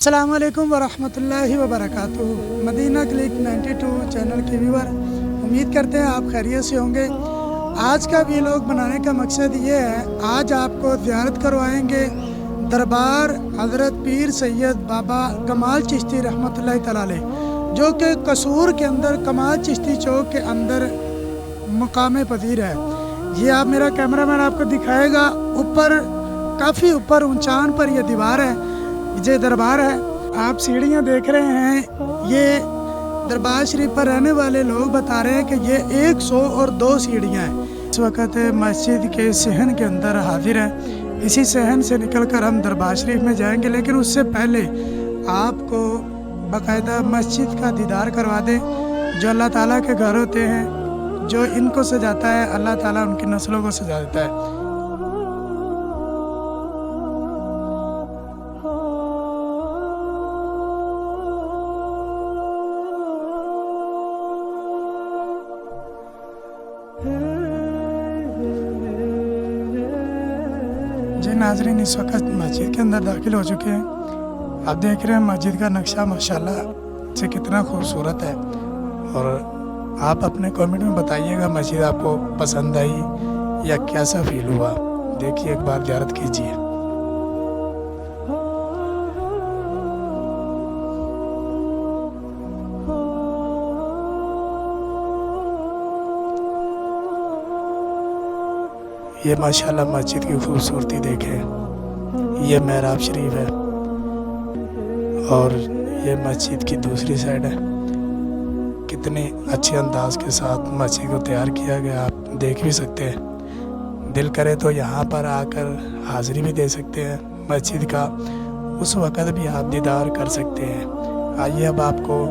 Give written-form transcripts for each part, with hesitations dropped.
अस्सलाम वालेकुम वरहमतुल्लाहि वबरकातुहू। मदीना क्लिक 92 चैनल के व्यूअर, उम्मीद करते हैं आप खैरियत से होंगे। आज का व्लॉग बनाने का मकसद ये है, आज आपको ज़ियारत करवाएंगे दरबार हज़रत पीर सैयद बाबा कमाल चिश्ती रहमतुल्लाहि तआला अलैह, जो कि कसूर के अंदर कमाल चिश्ती चौक के अंदर मकाम पजीर है। ये आप मेरा कैमरामैन आपको दिखाएगा। ऊपर काफ़ी ऊपर ऊंचान पर यह दीवार है, ये दरबार है। आप सीढ़ियाँ देख रहे हैं, ये दरबार शरीफ पर रहने वाले लोग बता रहे हैं कि ये 102 सीढ़ियाँ हैं। इस वक्त मस्जिद के सहन के अंदर हाजिर है। इसी सहन से निकलकर हम दरबार शरीफ में जाएंगे, लेकिन उससे पहले आपको बाकायदा मस्जिद का दीदार करवा दें। जो अल्लाह ताला के घर होते हैं, जो इनको सजाता है, अल्लाह ताला उनकी नस्लों को सजा देता है। जी नाजरीन, इस वक्त मस्जिद के अंदर दाखिल हो चुके हैं। आप देख रहे हैं मस्जिद का नक्शा माशाल्लाह से कितना खूबसूरत है। और आप अपने कमेंट में बताइएगा मस्जिद आपको पसंद आई या कैसा फील हुआ। देखिए, एक बार ज़ियारत कीजिए। ये माशाल्लाह मस्जिद की खूबसूरती देखें। ये महराब शरीफ है और ये मस्जिद की दूसरी साइड है। कितने अच्छे अंदाज के साथ मस्जिद को तैयार किया गया, आप देख भी सकते हैं। दिल करे तो यहाँ पर आकर हाज़िरी भी दे सकते हैं मस्जिद का, उस वक़्त भी आप दीदार कर सकते हैं। आइए अब आपको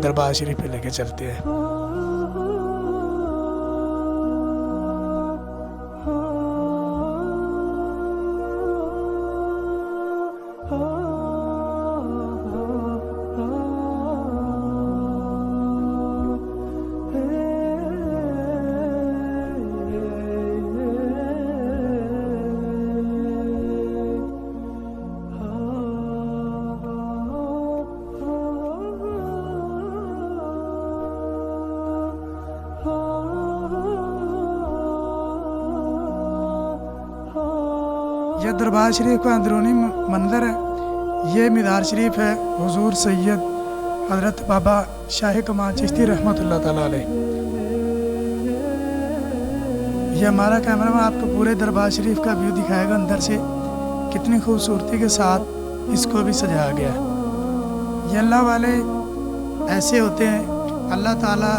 दरबार शरीफ पे लेके चलते हैं। यह दरबार शरीफ का अंदरूनी मंजर है। ये मीनार शरीफ है हुजूर सैयद हज़रत बाबा शाह कमाल चिश्ती रहमतुल्लाह तआला अलैह। ये हमारा कैमरामैन आपको पूरे दरबार शरीफ का व्यू दिखाएगा अंदर से। कितनी खूबसूरती के साथ इसको भी सजाया गया है। ये अल्लाह वाले ऐसे होते हैं, अल्लाह ताला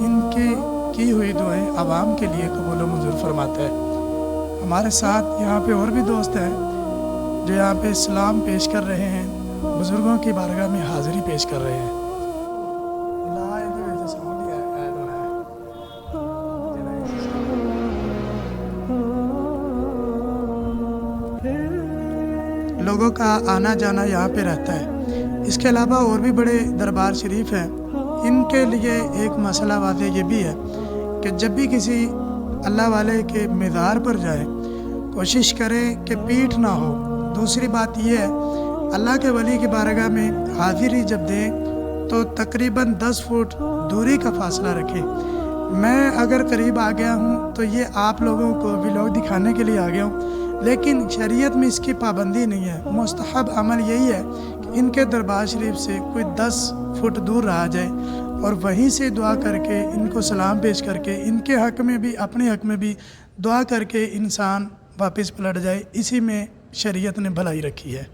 इनकी की हुई दुआएं आवाम के लिए कबूल व मंजूर फरमाता है। हमारे साथ यहाँ पे और भी दोस्त हैं जो यहाँ पे सलाम पेश कर रहे हैं, बुज़ुर्गों की बारगाह में हाज़िरी पेश कर रहे हैं। लोगों का आना जाना यहाँ पे रहता है। इसके अलावा और भी बड़े दरबार शरीफ हैं। इनके लिए एक मसला वाज़ेह ये भी है कि जब भी किसी अल्लाह वाले के मज़ार पर जाए, कोशिश करें कि पीठ ना हो। दूसरी बात यह है, अल्लाह के वली की बारगाह में हाज़िरी जब दें तो तकरीबन 10 फुट दूरी का फासला रखें। मैं अगर करीब आ गया हूँ तो ये आप लोगों को व्लॉग दिखाने के लिए आ गया हूँ, लेकिन शरीयत में इसकी पाबंदी नहीं है। मुस्तहब अमल यही है कि इनके दरबार शरीफ से कोई 10 फुट दूर रहा जाए और वहीं से दुआ करके, इनको सलाम पेश करके, इनके हक़ में भी अपने हक़ में भी दुआ करके इंसान वापस पलट जाए। इसी में शरीयत ने भलाई रखी है।